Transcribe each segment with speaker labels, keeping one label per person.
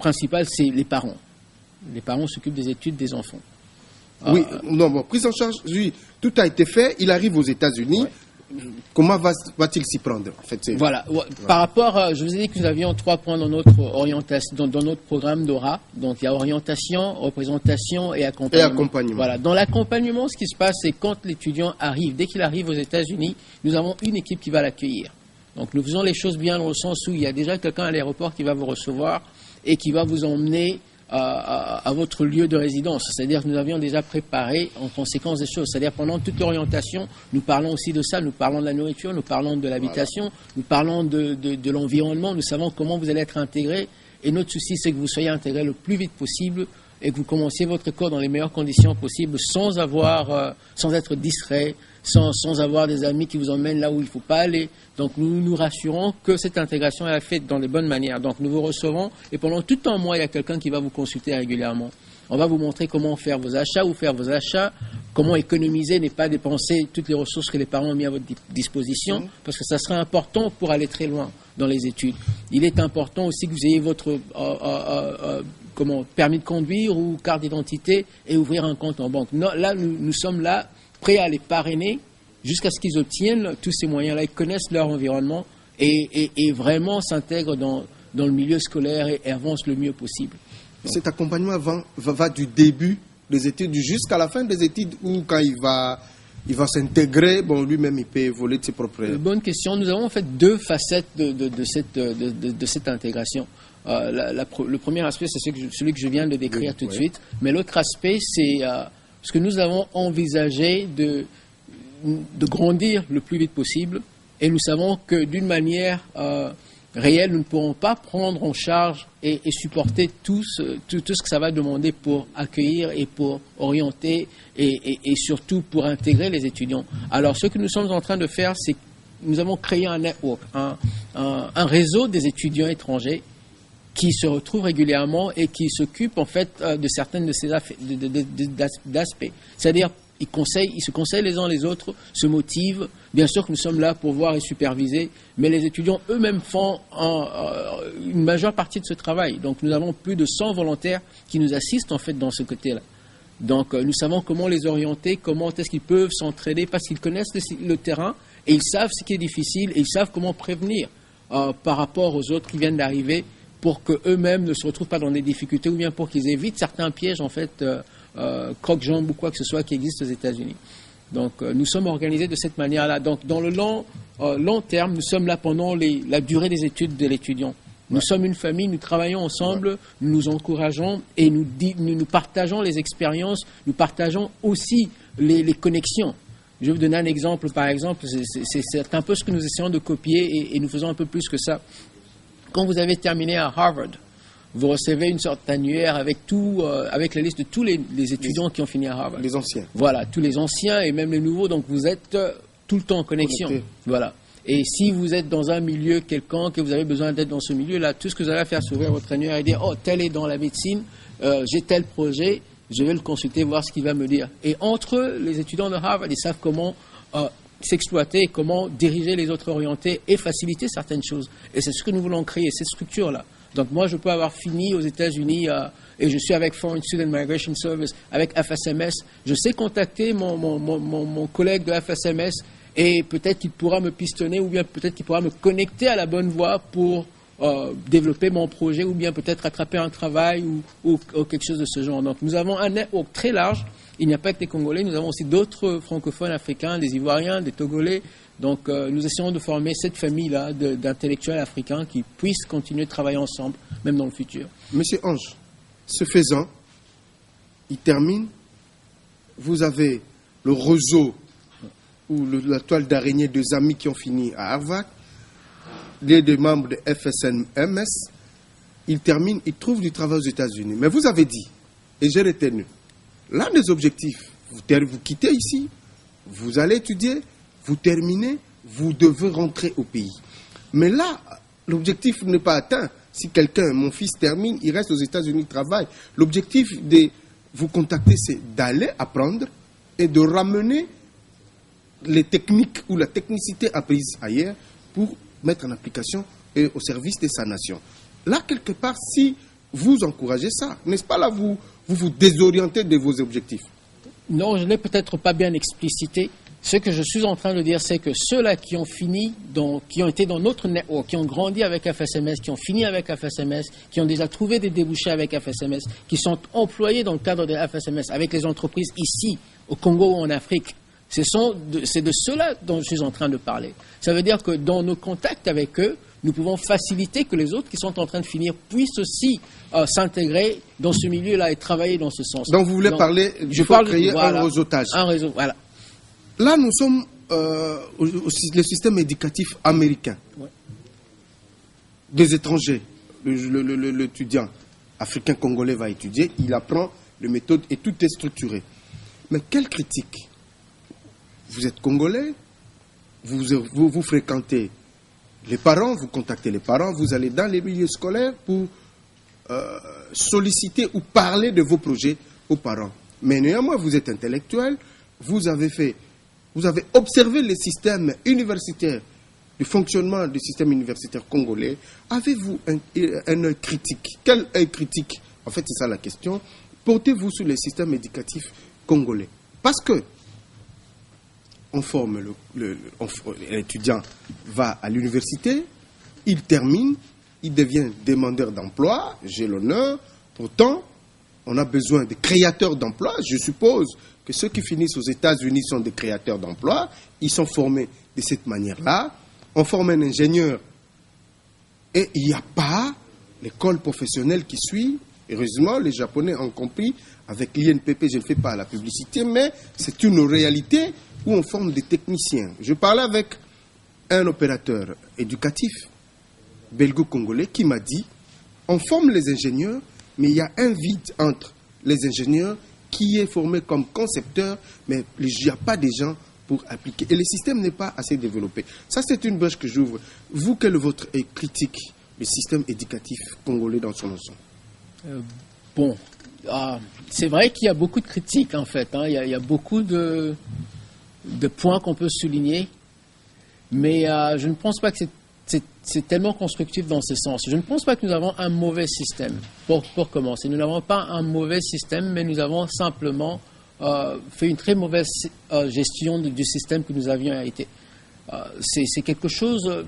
Speaker 1: principal, c'est les parents. Les parents s'occupent des études des enfants.
Speaker 2: Oui, non, bon, prise en charge, oui, tout a été fait, il arrive aux États-Unis. Ouais. Comment va-t-il s'y prendre en fait,
Speaker 1: voilà. Par rapport, je vous ai dit que nous avions 3 points dans notre orientation, dans notre programme DORA. Donc il y a orientation, représentation et accompagnement. Voilà. Dans l'accompagnement, ce qui se passe, c'est quand l'étudiant arrive, dès qu'il arrive aux États-Unis, nous avons une équipe qui va l'accueillir. Donc nous faisons les choses bien dans le sens où il y a déjà quelqu'un à l'aéroport qui va vous recevoir et qui va vous emmener à votre lieu de résidence. C'est-à-dire que nous avions déjà préparé en conséquence des choses. C'est-à-dire pendant toute l'orientation, nous parlons aussi de ça, nous parlons de la nourriture, nous parlons de l'habitation, voilà. Nous parlons de l'environnement, nous savons comment vous allez être intégré. Et notre souci, c'est que vous soyez intégré le plus vite possible et que vous commenciez votre école dans les meilleures conditions possibles sans être distrait, sans avoir des amis qui vous emmènent là où il ne faut pas aller. Donc nous nous rassurons que cette intégration est faite dans les bonnes manières. Donc nous vous recevons et pendant tout un mois, il y a quelqu'un qui va vous consulter régulièrement. On va vous montrer comment faire vos achats, comment économiser, ne pas dépenser toutes les ressources que les parents ont mis à votre disposition, parce que ça sera important pour aller très loin dans les études. Il est important aussi que vous ayez votre permis de conduire ou carte d'identité et ouvrir un compte en banque. Non, là, nous sommes là prêts à les parrainer jusqu'à ce qu'ils obtiennent tous ces moyens-là, ils connaissent leur environnement et vraiment s'intègrent dans le milieu scolaire et avancent le mieux possible. Donc,
Speaker 2: cet accompagnement va du début des études jusqu'à la fin des études ou quand il va s'intégrer, bon, lui-même il peut voler de ses propres...
Speaker 1: Bonne question. Nous avons en fait 2 facettes de cette intégration. Le premier aspect, c'est celui que je viens de décrire tout de suite. Mais l'autre aspect, c'est ce que nous avons envisagé de grandir le plus vite possible. Et nous savons que d'une manière réelle, nous ne pourrons pas prendre en charge et supporter tout ce que ça va demander pour accueillir et pour orienter et surtout pour intégrer les étudiants. Alors, ce que nous sommes en train de faire, c'est que nous avons créé un network, un réseau des étudiants étrangers qui se retrouvent régulièrement et qui s'occupent en fait de certaines de ces aspects. C'est-à-dire, ils se conseillent les uns les autres, se motivent. Bien sûr que nous sommes là pour voir et superviser, mais les étudiants eux-mêmes font une majeure partie de ce travail. Donc nous avons plus de 100 volontaires qui nous assistent en fait dans ce côté-là. Donc nous savons comment les orienter, comment est-ce qu'ils peuvent s'entraider, parce qu'ils connaissent le terrain et ils savent ce qui est difficile et ils savent comment prévenir par rapport aux autres qui viennent d'arriver pour qu'eux-mêmes ne se retrouvent pas dans des difficultés ou bien pour qu'ils évitent certains pièges en fait croque-jambes ou quoi que ce soit qui existe aux États-Unis. Donc nous sommes organisés de cette manière-là. Donc dans le long terme, nous sommes là pendant la durée des études de l'étudiant. Nous sommes une famille, nous travaillons ensemble, nous nous encourageons et nous partageons les expériences, nous partageons aussi les connexions. Je vais vous donner un exemple, par exemple, c'est un peu ce que nous essayons de copier et nous faisons un peu plus que ça. Quand vous avez terminé à Harvard, vous recevez une sorte d'annuaire avec la liste de tous les étudiants qui ont fini à Harvard.
Speaker 2: Les anciens.
Speaker 1: Voilà, tous les anciens et même les nouveaux. Donc vous êtes tout le temps en connexion. Voilà. Et si vous êtes dans un milieu quelconque et vous avez besoin d'être dans ce milieu-là, tout ce que vous allez faire, c'est ouvrir votre annuaire et dire « Oh, tel est dans la médecine, j'ai tel projet, je vais le consulter, voir ce qu'il va me dire. » Et entre eux, les étudiants de Harvard, ils savent comment s'exploiter, comment diriger les autres orientés et faciliter certaines choses. Et c'est ce que nous voulons créer, cette structure-là. Donc moi, je peux avoir fini aux États-Unis et je suis avec Foreign Student Migration Service, avec FSMS. Je sais contacter mon collègue de FSMS et peut-être qu'il pourra me pistonner ou bien peut-être qu'il pourra me connecter à la bonne voie pour développer mon projet ou bien peut-être attraper un travail ou quelque chose de ce genre. Donc nous avons un network très large. Il n'y a pas que des Congolais, nous avons aussi d'autres francophones africains, des Ivoiriens, des Togolais. Donc nous essayons de former cette famille-là d'intellectuels africains qui puissent continuer de travailler ensemble, même dans le futur.
Speaker 2: Monsieur Ange, ce faisant, il termine, vous avez le réseau ou la toile d'araignée des amis qui ont fini à Harvard, les deux membres de FSMS, il termine, il trouve du travail aux États-Unis. Mais vous avez dit, et j'ai retenu, l'un des objectifs, vous quittez ici, vous allez étudier, vous terminez, vous devez rentrer au pays. Mais là, l'objectif n'est pas atteint. Si quelqu'un, mon fils termine, il reste aux États-Unis, travaille. L'objectif de vous contacter, c'est d'aller apprendre et de ramener les techniques ou la technicité apprise ailleurs pour mettre en application et au service de sa nation. Là, quelque part, si vous encouragez ça. N'est-ce pas là, vous vous désorientez de vos objectifs?
Speaker 1: Non, je ne l'ai peut-être pas bien explicité. Ce que je suis en train de dire, c'est que ceux-là qui ont fini, qui ont été dans notre network, qui ont grandi avec FSMS, qui ont fini avec FSMS, qui ont déjà trouvé des débouchés avec FSMS, qui sont employés dans le cadre de FSMS avec les entreprises ici, au Congo ou en Afrique, c'est de ceux-là dont je suis en train de parler. Ça veut dire que dans nos contacts avec eux, nous pouvons faciliter que les autres qui sont en train de finir puissent aussi s'intégrer dans ce milieu-là et travailler dans ce sens.
Speaker 2: Donc vous voulez parler, il faut créer un réseautage.
Speaker 1: Un réseau, voilà.
Speaker 2: Là, nous sommes le système éducatif américain. Ouais. Des étrangers. L'étudiant africain congolais va étudier, il apprend les méthodes et tout est structuré. Mais quelle critique? Vous êtes congolais, vous fréquentez les parents, vous contactez les parents, vous allez dans les milieux scolaires pour solliciter ou parler de vos projets aux parents. Mais néanmoins, vous êtes intellectuel, vous avez observé le système universitaire, le fonctionnement du système universitaire congolais. Avez-vous un œil critique? Quel œil critique, en fait, c'est ça la question, portez-vous sur le système éducatif congolais? Parce que on forme l'étudiant va à l'université, il termine, il devient demandeur d'emploi, j'ai l'honneur. Pourtant, on a besoin de créateurs d'emplois. Je suppose que ceux qui finissent aux États-Unis sont des créateurs d'emplois. Ils sont formés de cette manière-là. On forme un ingénieur et il n'y a pas l'école professionnelle qui suit. Heureusement, les Japonais ont compris. Avec l'INPP, je ne fais pas la publicité, mais c'est une réalité où on forme des techniciens. Je parlais avec un opérateur éducatif belgo-congolais qui m'a dit on forme les ingénieurs, mais il y a un vide entre les ingénieurs qui est formé comme concepteur, mais il n'y a pas des gens pour appliquer. Et le système n'est pas assez développé. Ça, c'est une brèche que j'ouvre. Vous, quel est votre critique du système éducatif congolais dans son ensemble?
Speaker 1: C'est vrai qu'il y a beaucoup de critiques, en fait. Il y a beaucoup de points qu'on peut souligner, mais je ne pense pas que c'est tellement constructif dans ce sens. Je ne pense pas que nous avons un mauvais système, pour commencer. Nous n'avons pas un mauvais système, mais nous avons simplement fait une très mauvaise gestion du système que nous avions hérité. C'est quelque chose,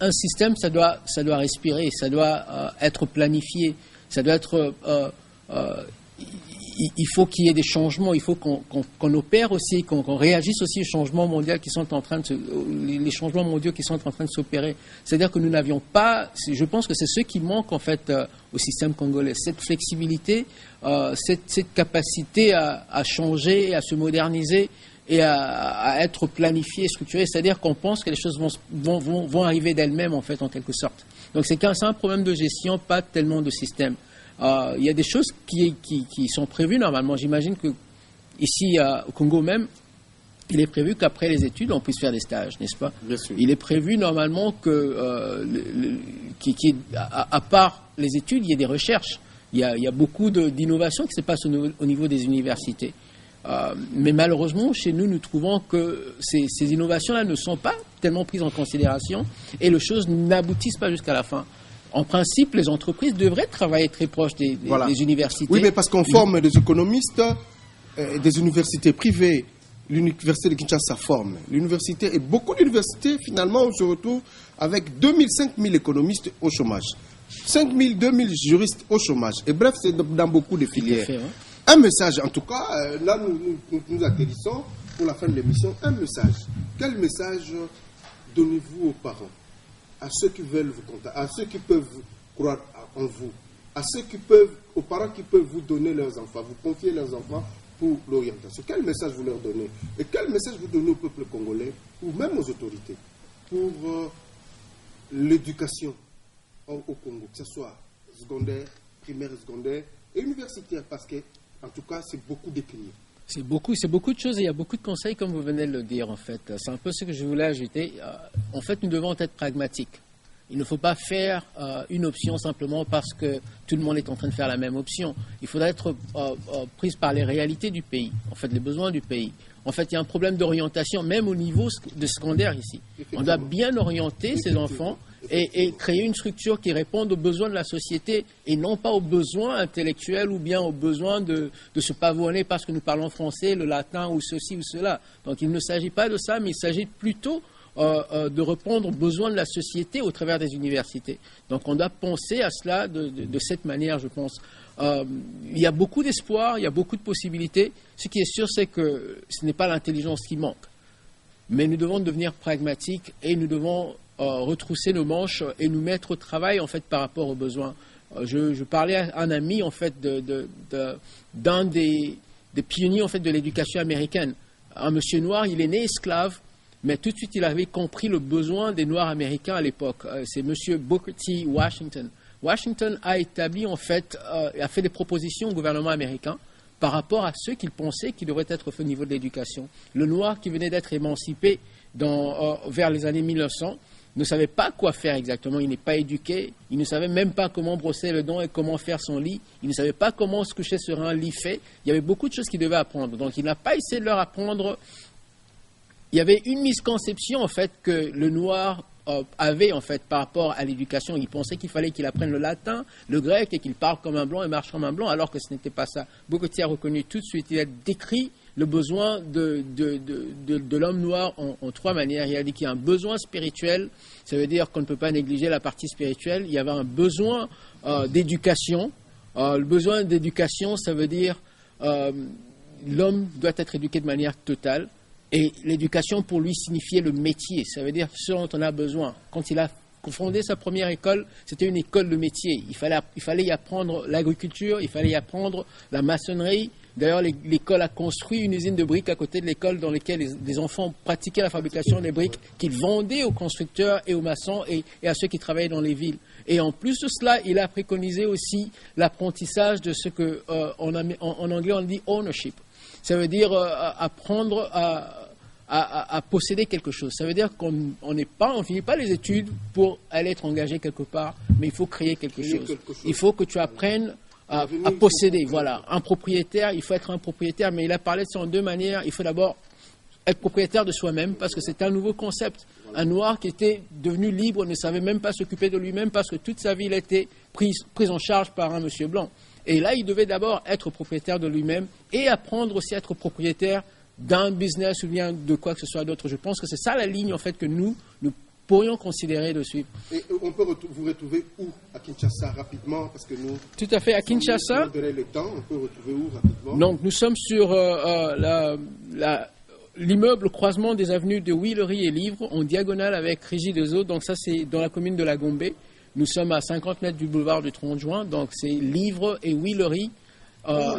Speaker 1: un système, ça doit respirer, ça doit être planifié, ça doit être... il faut qu'il y ait des changements, il faut qu'on opère aussi, qu'on réagisse aussi aux changements mondiaux qui sont en train de les changements mondiaux qui sont en train de s'opérer. C'est-à-dire que nous n'avions pas, je pense que c'est ce qui manque en fait au système congolais, cette flexibilité, cette capacité à changer, à se moderniser et à être planifié, structuré. C'est-à-dire qu'on pense que les choses vont arriver d'elles-mêmes en fait en quelque sorte. Donc c'est un problème de gestion, pas tellement de système. Il y a des choses qui sont prévues normalement. J'imagine que ici au Congo même, il est prévu qu'après les études, on puisse faire des stages, n'est-ce pas?
Speaker 2: Bien sûr.
Speaker 1: Il est prévu normalement que, à part les études, il y ait des recherches. Il y a beaucoup d'innovations qui se passent au niveau des universités. Mais malheureusement, chez nous, nous trouvons que ces innovations-là ne sont pas tellement prises en considération et les choses n'aboutissent pas jusqu'à la fin. En principe, les entreprises devraient travailler très proche des universités.
Speaker 2: Oui, mais parce qu'on forme des économistes, des universités privées. L'université de Kinshasa forme. L'université, et beaucoup d'universités, finalement, on se retrouve avec 2000, 5000 économistes au chômage. 5000, 2000 juristes au chômage. Et bref, c'est dans beaucoup de filières. Fait, hein. Un message, en tout cas, là, nous atterrissons pour la fin de l'émission. Un message. Quel message donnez-vous aux parents? À ceux qui veulent vous contacter, à ceux qui peuvent croire en vous, aux parents qui peuvent vous donner leurs enfants, vous confier leurs enfants pour l'orientation. Quel message vous leur donnez? Et quel message vous donnez au peuple congolais, ou même aux autorités, pour l'éducation au Congo, que ce soit secondaire, primaire, secondaire et universitaire, parce que, en tout cas, c'est beaucoup décliné.
Speaker 1: C'est beaucoup de choses et il y a beaucoup de conseils, comme vous venez de le dire, en fait. C'est un peu ce que je voulais ajouter. En fait, nous devons être pragmatiques. Il ne faut pas faire une option simplement parce que tout le monde est en train de faire la même option. Il faudra être prise par les réalités du pays, en fait, les besoins du pays. En fait, il y a un problème d'orientation, même au niveau de secondaire ici. On doit bien orienter ces enfants et créer une structure qui réponde aux besoins de la société et non pas aux besoins intellectuels ou bien aux besoins de se pavonner parce que nous parlons français, le latin ou ceci ou cela. Donc il ne s'agit pas de ça, mais il s'agit plutôt de répondre aux besoins de la société au travers des universités. Donc on doit penser à cela de cette manière, je pense. Il y a beaucoup d'espoir, il y a beaucoup de possibilités. Ce qui est sûr, c'est que ce n'est pas l'intelligence qui manque. Mais nous devons devenir pragmatiques et nous devons retrousser nos manches et nous mettre au travail en fait par rapport aux besoins. Je parlais à un ami en fait d'un des pionniers en fait de l'éducation américaine. Un monsieur noir, il est né esclave, mais tout de suite il avait compris le besoin des Noirs américains à l'époque. C'est monsieur Booker T. Washington. Washington a établi en fait, a fait des propositions au gouvernement américain par rapport à ce qu'il pensait qui devrait être fait au niveau de l'éducation. Le noir qui venait d'être émancipé vers les années 1900 ne savait pas quoi faire exactement, il n'est pas éduqué, il ne savait même pas comment brosser le dent et comment faire son lit, il ne savait pas comment se coucher sur un lit fait, il y avait beaucoup de choses qu'il devait apprendre. Donc il n'a pas essayé de leur apprendre. Il y avait une misconception en fait que le noir avait en fait par rapport à l'éducation. Il pensait qu'il fallait qu'il apprenne le latin, le grec et qu'il parle comme un blanc et marche comme un blanc, alors que ce n'était pas ça. Booker T a reconnu tout de suite, il a décrit le besoin de l'homme noir en trois manières. Il a dit qu'il y a un besoin spirituel, ça veut dire qu'on ne peut pas négliger la partie spirituelle. Il y avait un besoin d'éducation. Le besoin d'éducation, ça veut dire l'homme doit être éduqué de manière totale. Et l'éducation, pour lui, signifiait le métier. Ça veut dire ce dont on a besoin. Quand il a fondé sa première école, c'était une école de métier. Il fallait y apprendre l'agriculture, il fallait y apprendre la maçonnerie. D'ailleurs, l'école a construit une usine de briques à côté de l'école dans laquelle les enfants pratiquaient la fabrication des briques qu'ils vendaient aux constructeurs et aux maçons et à ceux qui travaillaient dans les villes. Et en plus de cela, il a préconisé aussi l'apprentissage de ce qu'en anglais on dit ownership. Ça veut dire apprendre à posséder quelque chose. Ça veut dire qu'on ne finit pas les études pour aller être engagé quelque part, mais il faut créer quelque chose. Il faut que tu apprennes à posséder. Voilà, un propriétaire, il faut être un propriétaire, mais il a parlé de ça en deux manières. Il faut d'abord être propriétaire de soi-même, parce que c'est un nouveau concept. Un noir qui était devenu libre ne savait même pas s'occuper de lui-même, parce que toute sa vie, il a été prise en charge par un monsieur blanc. Et là, il devait d'abord être propriétaire de lui-même et apprendre aussi à être propriétaire d'un business ou bien de quoi que ce soit d'autre. Je pense que c'est ça la ligne en fait que nous pourrions considérer de suivre. Et
Speaker 2: on peut vous retrouver où à Kinshasa rapidement parce que nous.
Speaker 1: Tout à fait à Kinshasa.
Speaker 2: Nous donner le temps, on peut retrouver où rapidement.
Speaker 1: Donc nous sommes sur l'immeuble croisement des avenues de Huileries et Livres en diagonale avec Régie des Eaux. Donc ça c'est dans la commune de la Gombe. Nous sommes à 50 mètres du boulevard du 30 juin, donc c'est Livres et Huileries.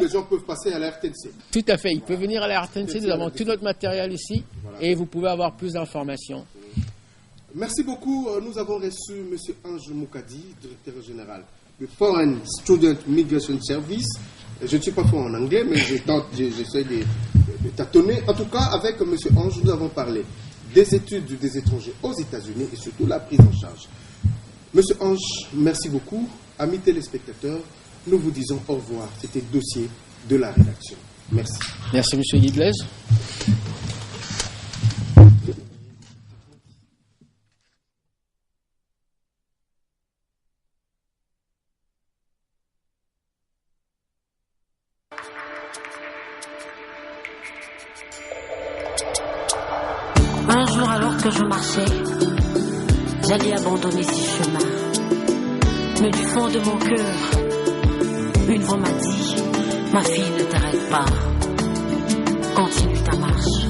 Speaker 2: Les gens peuvent passer à la RTNC.
Speaker 1: Tout à fait, ils peuvent venir à la RTNC, nous avons tout notre matériel ici, voilà. Et vous pouvez avoir plus d'informations.
Speaker 2: Merci beaucoup. Nous avons reçu M. Ange Moukadi, directeur général du Foreign Student Migration Service. Je ne suis pas fort en anglais, mais j'essaie de tâtonner. En tout cas, avec M. Ange, nous avons parlé des études des étrangers aux États-Unis et surtout la prise en charge. Monsieur Ange, merci beaucoup. Amis téléspectateurs, nous vous disons au revoir. C'était le dossier de la rédaction. Merci.
Speaker 1: Merci, Monsieur Guidlez.
Speaker 3: Un jour, alors que je marchais, j'allais abandonner ce chemin. Mais du fond de mon cœur, une voix m'a dit: ma fille, ne t'arrête pas. Continue ta marche.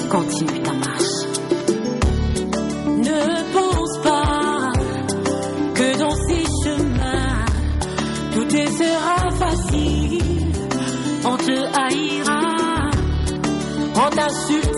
Speaker 3: Continue ta marche. Ne pense pas que dans ces chemins, tout te sera facile. On te haïra. On t'assure